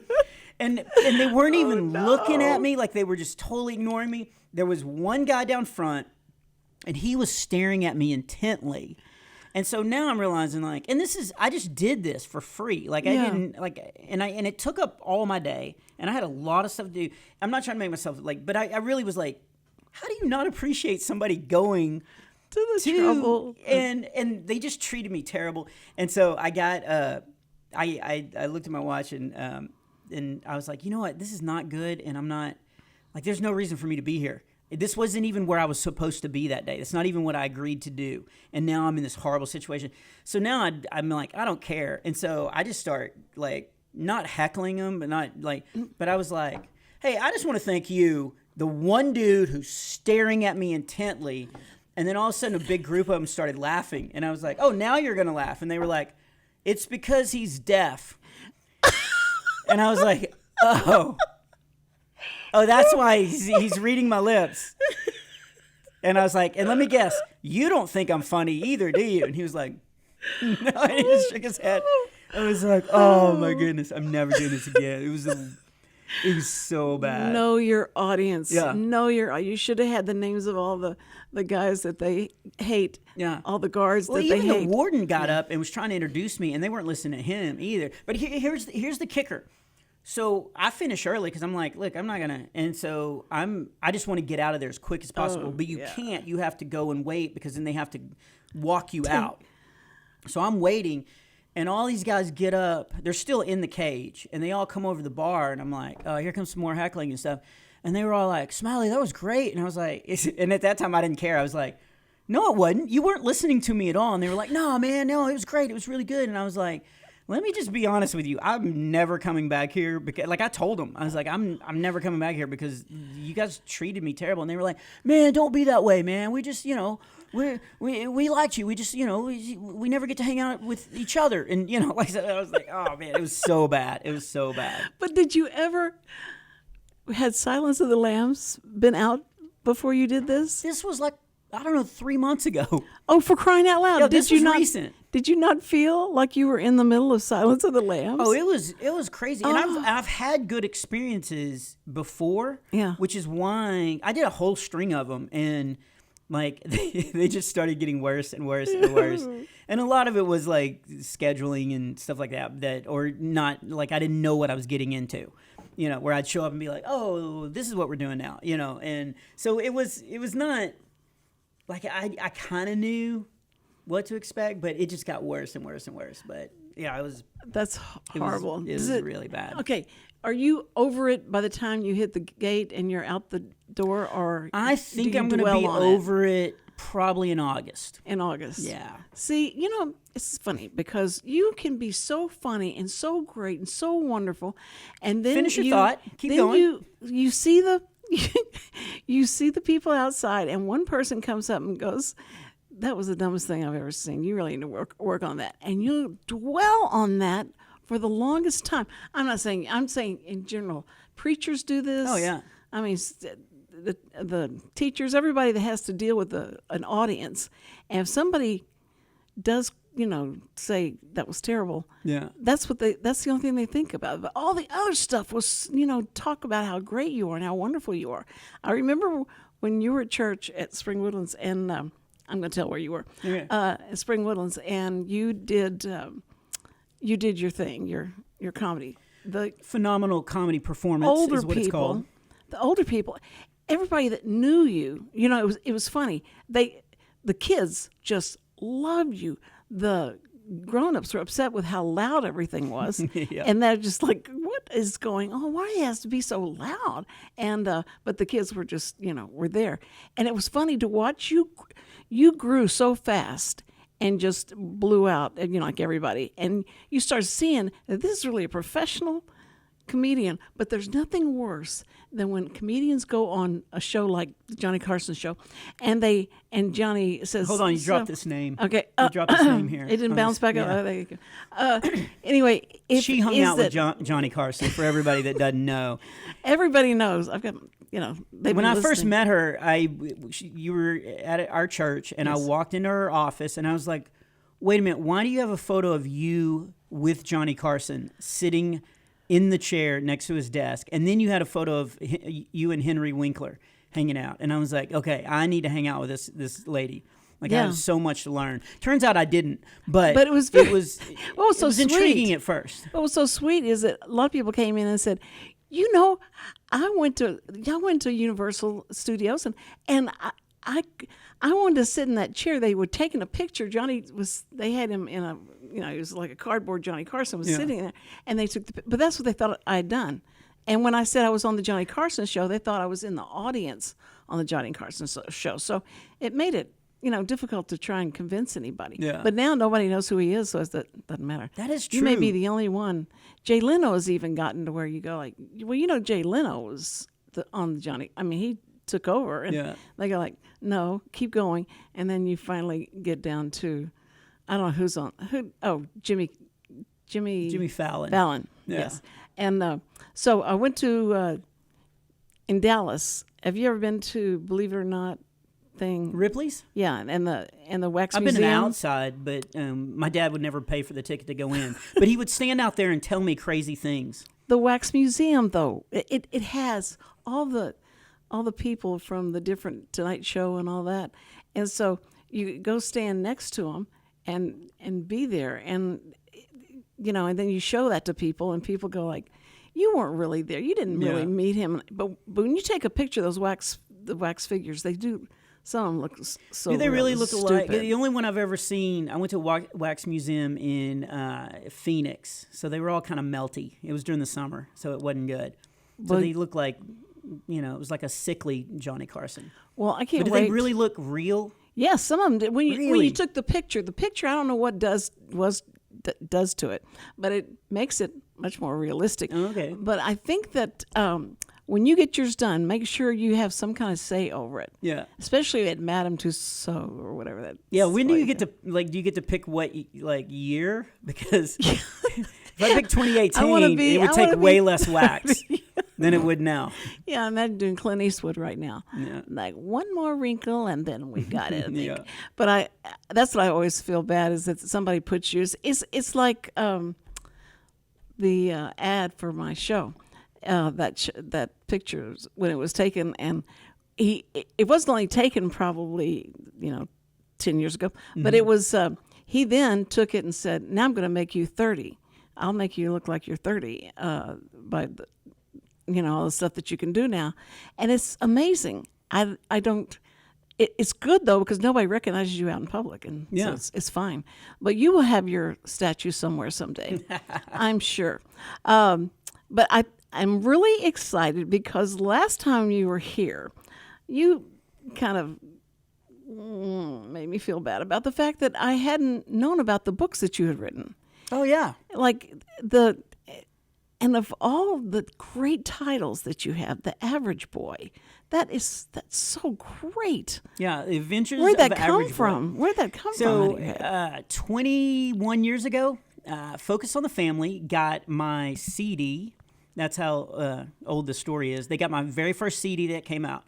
And they weren't even looking at me. Like, they were just totally ignoring me. There was one guy down front, and he was staring at me intently. And so now I'm realizing, like, and I just did this for free. Like, I Yeah. didn't, like, and it took up all my day, and I had a lot of stuff to do. I'm not trying to make myself, like, but I really was like, how do you not appreciate somebody going To the trouble. and they just treated me terrible. And so I got I looked at my watch, and I was like, you know what, this is not good, and I'm not, like, there's no reason for me to be here. This wasn't even where I was supposed to be that day. That's not even what I agreed to do. And now I'm in this horrible situation. So now I'm like, I don't care. And so I just start, like, not heckling them, but I was like, hey, I just want to thank you, the one dude who's staring at me intently. And then all of a sudden a big group of them started laughing. And I was like, oh, now you're going to laugh. And they were like, it's because he's deaf. And I was like, oh, that's why he's reading my lips. And I was like, and let me guess, you don't think I'm funny either, do you? And he was like, no. And he just shook his head. I was like, oh my goodness, I'm never doing this again. It was so bad. Know your audience. Yeah. You should have had the names of all the guys that they hate. Yeah. All the guards Well, that they even hate. the warden got up and was trying to introduce me, and they weren't listening to him either. But here's the kicker. So I finish early because I'm like, look, I'm not gonna, and so I just want to get out of there as quick as possible. But you can't. You have to go and wait because then they have to walk you out. So I'm waiting, and all these guys get up. They're still in the cage, and they all come over the bar, and I'm like, oh, here comes some more heckling and stuff. And they were all like, Smiley, that was great. And I was like, and at that time I didn't care. I was like, no, it wasn't. You weren't listening to me at all. And they were like, no, man, no, it was great. It was really good. And I was like, let me just be honest with you. I'm never coming back here because, like, I told them, I was like, I'm never coming back here because you guys treated me terrible. And they were like, man, don't be that way, man. We just, we liked you. We just, we never get to hang out with each other. And, like I was like, oh man, it was so bad. It was so bad. But did you ever, had Silence of the Lambs been out before you did this? This was like, I don't know, 3 months ago. Oh, for crying out loud. Yo, did this you was not? recent. Did you not feel like you were in the middle of Silence of the Lambs? Oh, it was crazy, and I've had good experiences before. Yeah. Which is why I did a whole string of them, and like they just started getting worse and worse and worse. And a lot of it was like scheduling and stuff like that, or not, like I didn't know what I was getting into. You know, where I'd show up and be like, "Oh, this is what we're doing now," you know, and so it was not like I kind of knew what to expect, but it just got worse and worse and worse. But yeah, That's horrible. It was really bad. Okay, are you over it by the time you hit the gate and you're out the door, or I think I'm going to be over it probably in August. In August, yeah. See, you know, it's funny because you can be so funny and so great and so wonderful, and then Finish your thought. Keep then going. You see the you see the people outside, and one person comes up and goes, "That was the dumbest thing I've ever seen. You really need to work on that." And you dwell on that for the longest time. I'm saying in general, preachers do this. Oh, yeah. I mean, the teachers, everybody that has to deal with an audience, and if somebody does, you know, say that was terrible, Yeah. that's the only thing they think about. But all the other stuff was, you know, talk about how great you are and how wonderful you are. I remember when you were at church at Spring Woodlands, and I'm going to tell where you were, Okay. at Spring Woodlands, and you did your thing, your comedy. The Phenomenal comedy performance older is what it's called. the older people, everybody that knew you, you know, it was funny. The kids just loved you. The grown-ups were upset with how loud everything was. Yeah. And they're just like, what is going on? Why he has to be so loud? And but the kids were just, you know, were there. And it was funny to watch you grew so fast and just blew out, you know, like everybody. And you start seeing that this is really a professional comedian, but there's nothing worse than when comedians go on a show like the Johnny Carson show, and Johnny says, Hold on, you dropped this name. Okay, You dropped this name here. It didn't bounce back up. Yeah. Oh, there you go. Anyway, She hung out with Johnny Carson, for everybody that doesn't know. Everybody knows. I've got, you know, When I first met her, you were at our church, and Yes. I walked into her office, and I was like, wait a minute, why do you have a photo of you with Johnny Carson sitting in the chair next to his desk? And then you had a photo of you and Henry Winkler hanging out. And I was like, okay, I need to hang out with this lady. Like, I Yeah. have so much to learn. Turns out I didn't, but it was it was What was so it was sweet? intriguing at first. What was so sweet is that a lot of people came in and said, you know, I went to Universal Studios, and I wanted to sit in that chair. They were taking a picture. They had him in a, you know, it was like a cardboard. Johnny Carson was sitting there, and they took but that's what they thought I had done. And when I said I was on the Johnny Carson show, they thought I was in the audience on the Johnny Carson show. So it made it, you know, difficult to try and convince anybody. Yeah. But now nobody knows who he is, so it doesn't matter. That is You may be true. the only one. Jay Leno has even gotten to where you go like, well, you know, Jay Leno was on the Johnny. I mean, he took over, and Yeah. they go like, no, keep going, and then you finally get down to, I don't know who's on who. Oh, Jimmy Fallon. Fallon, Yeah. yes. And so I went to in Dallas. Have you ever been to Believe It or Not thing? Ripley's? Yeah, and the wax I've been museum. outside, but my dad would never pay for the ticket to go in. But he would stand out there and tell me crazy things. The wax museum, though, it has all the people from the different Tonight Show and all that, and so you go stand next to them and be there, and you know, and then you show that to people, and people go like, "You weren't really there. You didn't really Yeah. meet him." But when you take a picture of the wax figures, they do. Some of them look so. Do they really look alike? stupid. The only one I've ever seen, I went to a wax museum in Phoenix, so they were all kind of melty. It was during the summer, so it wasn't good. So But- they looked like, you know, it was like a sickly Johnny Carson. Well, I can't But did wait. they really look real? Yes, some of them did. When you Really? took the picture, I don't know what does to it, but it makes it much more realistic. Oh, okay. But I think that when you get yours done, make sure you have some kind of say over it. Yeah. Especially at Madame Tussauds or whatever that. Yeah, when do you get to do you get to pick what year? Because if I pick 2018, it would take way less wax than it would now. Yeah, imagine doing Clint Eastwood right now. Yeah. Like one more wrinkle and then we got it. I think. Yeah. But that's what I always feel bad is that somebody puts you. It's like the ad for my show. That picture when it was taken, and it wasn't only taken probably 10 years ago, but it was he then took it and said, "Now I'm going to make you 30. I'll make you look like you're 30 by all the stuff that you can do now," and it's amazing. I don't. It's good though because nobody recognizes you out in public, and so it's fine. But you will have your statue somewhere someday, I'm sure. But I'm really excited because last time you were here, you kind of made me feel bad about the fact that I hadn't known about the books that you had written. Oh yeah. And of all the great titles that you have, The Average Boy, that's so great. Yeah, The Adventures Where'd of that come Average Boy. from? Where'd that come So, from? 21 years ago, Focus on the Family got my CD. That's how old the story is. They got my very first CD that came out,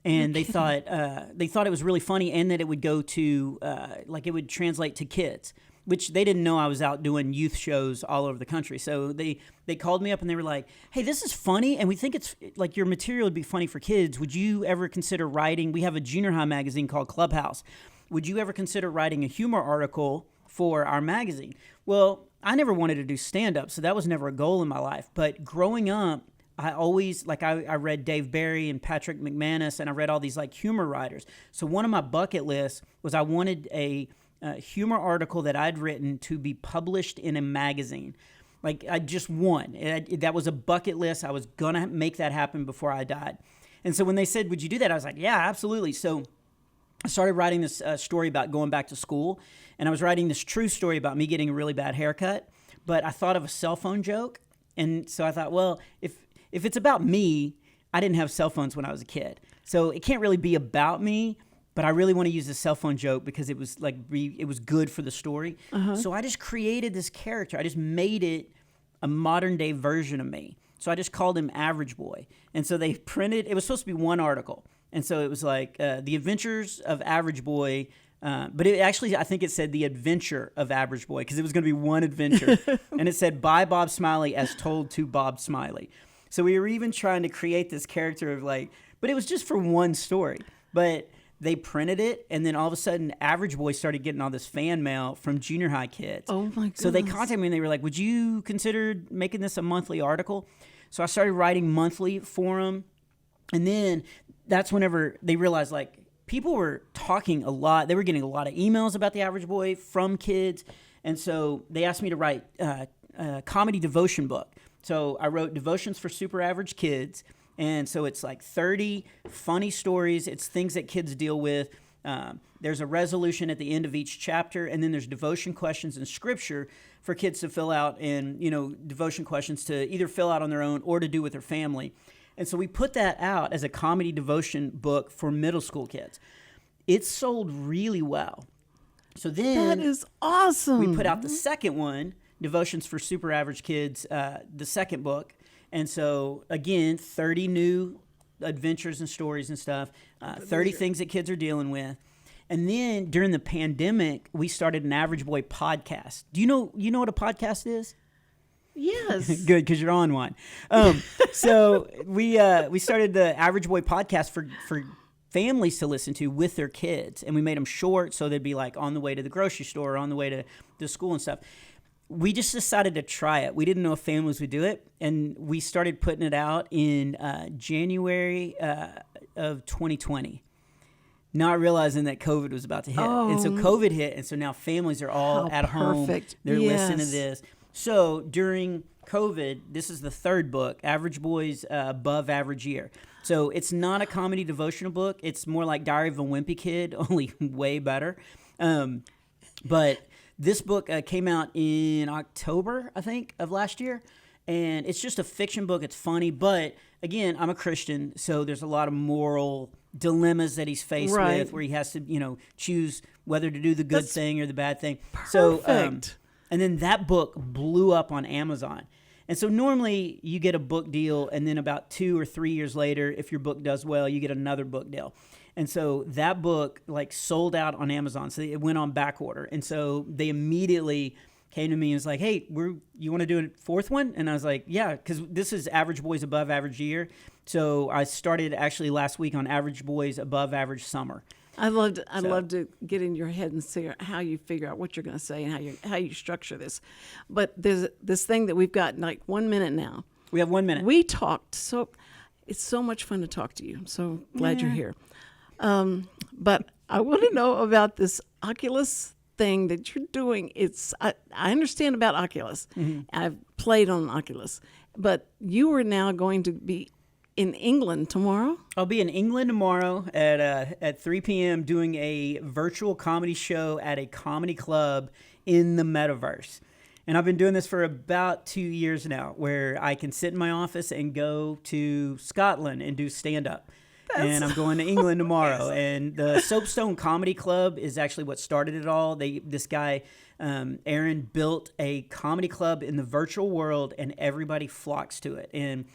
and they thought it was really funny, and that it would go to it would translate to kids, which they didn't know I was out doing youth shows all over the country. So they called me up and they were like, "Hey, this is funny, and we think it's like your material would be funny for kids. Would you ever consider writing? We have a junior high magazine called Clubhouse. Would you ever consider writing a humor article for our magazine?" Well, I never wanted to do stand-up, so that was never a goal in my life. But growing up, I always, I read Dave Barry and Patrick McManus, and I read all these, humor writers. So one of my bucket lists was I wanted a humor article that I'd written to be published in a magazine. I just won. That was a bucket list. I was going to make that happen before I died. And so when they said, "Would you do that?" I was like, "Yeah, absolutely." So I started writing this story about going back to school, and I was writing this true story about me getting a really bad haircut, but I thought of a cell phone joke, and so I thought, well, if it's about me, I didn't have cell phones when I was a kid, so it can't really be about me, but I really want to use a cell phone joke because it was it was good for the story. So I just created this character. I just made it a modern day version of me. So I just called him Average Boy, and so they printed. It was supposed to be one article. And so it was The Adventures of Average Boy, but it actually, I think it said The Adventure of Average Boy because it was going to be one adventure. And it said, "By Bob Smiley as told to Bob Smiley." So we were even trying to create this character of but it was just for one story. But they printed it, and then all of a sudden, Average Boy started getting all this fan mail from junior high kids. Oh, my goodness. So they contacted me, and they were like, "Would you consider making this a monthly article?" So I started writing monthly for them. And then that's whenever they realized people were talking a lot. They were getting a lot of emails about The Average Boy from kids. And so they asked me to write a comedy devotion book. So I wrote Devotions for Super Average Kids. And so it's 30 funny stories. It's things that kids deal with. There's a resolution at the end of each chapter. And then there's devotion questions and scripture for kids to fill out, and, devotion questions to either fill out on their own or to do with their family. And so we put that out as a comedy devotion book for middle school kids. It sold really well. So then That is awesome. we put out the second one, Devotions for Super Average Kids, the second book. And so, again, 30 new adventures and stories and stuff, 30 things that kids are dealing with. And then during the pandemic, we started an Average Boy podcast. Do you know what a podcast is? Yes. Good, because you're on one. So we started the Average Boy podcast for families to listen to with their kids, and we made them short so they'd be on the way to the grocery store or on the way to school and stuff. We just decided to try it. We didn't know if families would do it, and we started putting it out in January of 2020. Not realizing that COVID was about to hit. And so COVID hit, and so now families are all at home. They're listening to this. So during COVID, this is the third book, Average Boy's Above Average Year. So it's not a comedy devotional book. It's more like Diary of a Wimpy Kid, only way better. But this book came out in October, I think, of last year. And it's just a fiction book. It's funny. But again, I'm a Christian, so there's a lot of moral dilemmas that he's faced with where he has to, choose whether to do the good thing or the bad thing. Perfect. So, and then that book blew up on Amazon. And so normally you get a book deal, and then about 2 or 3 years later, if your book does well, you get another book deal. And so that book like sold out on Amazon. So it went on back order. And so they immediately came to me and was like, hey, you want to do a fourth one? And I was like, yeah, because this is Average Boys Above Average Year. So I started actually last week on Average Boys Above Average Summer. I love to get in your head and see how you figure out what you're going to say and how you structure this. But there's this thing that we've got like 1 minute now. We have 1 minute. We talked, so it's so much fun to talk to you. I'm so glad you're here. But I want to know about this Oculus thing that you're doing. I understand about Oculus. Mm-hmm. I've played on Oculus, but you are now going to be in England tomorrow? I'll be in England tomorrow at 3 p.m. doing a virtual comedy show at a comedy club in the metaverse. And I've been doing this for about 2 years now, where I can sit in my office and go to Scotland and do stand-up. And I'm going to England tomorrow. And the Soapstone Comedy Club is actually what started it all. This guy, Aaron, built a comedy club in the virtual world, and everybody flocks to it. And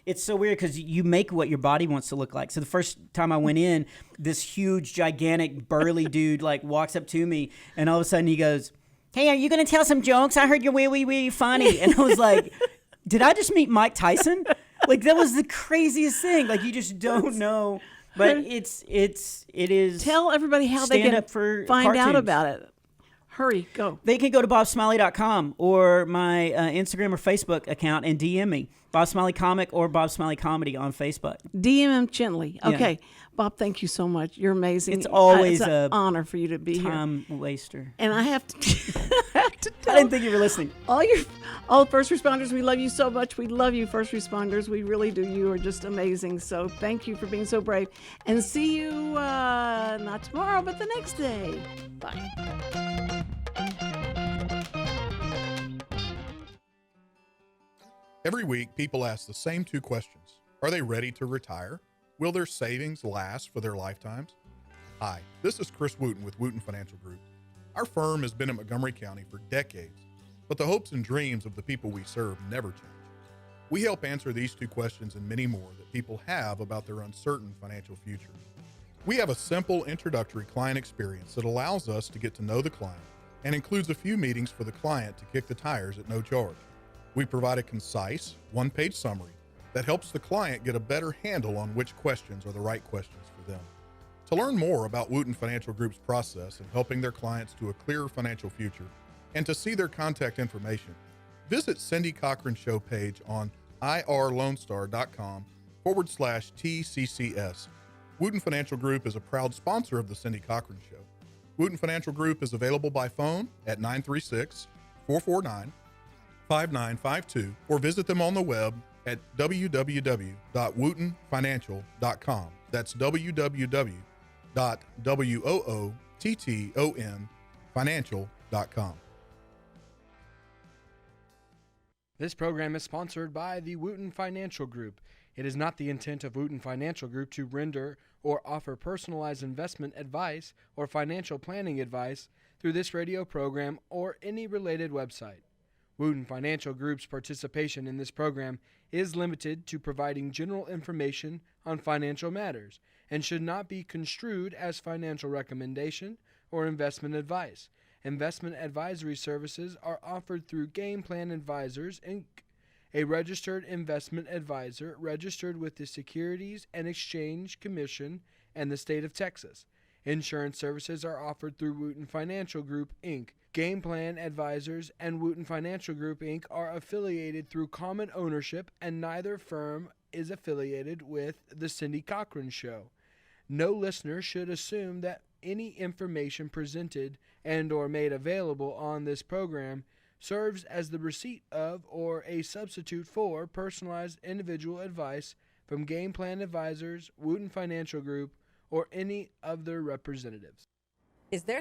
it's so weird because you make what your body wants to look like. So the first time I went in, this huge, gigantic, burly dude like walks up to me, and all of a sudden he goes, hey, are you going to tell some jokes? I heard you're really funny. And I was like, did I just meet Mike Tyson? Like, that was the craziest thing. Like, you just don't know. But it is. Tell everybody how they can for find cartoons. out about it. Hurry, go. They can go to bobsmiley.com or my Instagram or Facebook account and DM me. Bob Smiley Comic or Bob Smiley Comedy on Facebook. DM him gently. Okay. Yeah. Bob, thank you so much. You're amazing. It's always an honor for you to be here. Time waster. And I have to, tell I didn't think you were listening. all first responders, we love you so much. We love you, first responders. We really do. You are just amazing. So thank you for being so brave. And see you not tomorrow, but the next day. Bye. Every week, people ask the same two questions. Are they ready to retire? Will their savings last for their lifetimes? Hi, this is Chris Wootton with Wootton Financial Group. Our firm has been in Montgomery County for decades, but the hopes and dreams of the people we serve never change. We help answer these two questions and many more that people have about their uncertain financial future. We have a simple introductory client experience that allows us to get to know the client and includes a few meetings for the client to kick the tires at no charge. We provide a concise, one-page summary that helps the client get a better handle on which questions are the right questions for them. To learn more about Wootton Financial Group's process in helping their clients to a clearer financial future and to see their contact information, visit Cindy Cochran's show page on irlonestar.com/TCCS. Wootton Financial Group is a proud sponsor of the Cindy Cochran Show. Wootton Financial Group is available by phone at 936-449-5952 or visit them on the web at www.woottonfinancial.com. That's www.woottonfinancial.com. This program is sponsored by the Wootton Financial Group. It is not the intent of Wootton Financial Group to render or offer personalized investment advice or financial planning advice through this radio program or any related website. Wootton Financial Group's participation in this program is limited to providing general information on financial matters and should not be construed as financial recommendation or investment advice. Investment advisory services are offered through Game Plan Advisors, Inc., a registered investment advisor registered with the Securities and Exchange Commission and the state of Texas. Insurance services are offered through Wootton Financial Group, Inc. Game Plan Advisors and Wootton Financial Group, Inc. are affiliated through common ownership, and neither firm is affiliated with The Cindy Cochran Show. No listener should assume that any information presented and or made available on this program serves as the receipt of or a substitute for personalized individual advice from Game Plan Advisors, Wootton Financial Group, or any of their representatives. Is there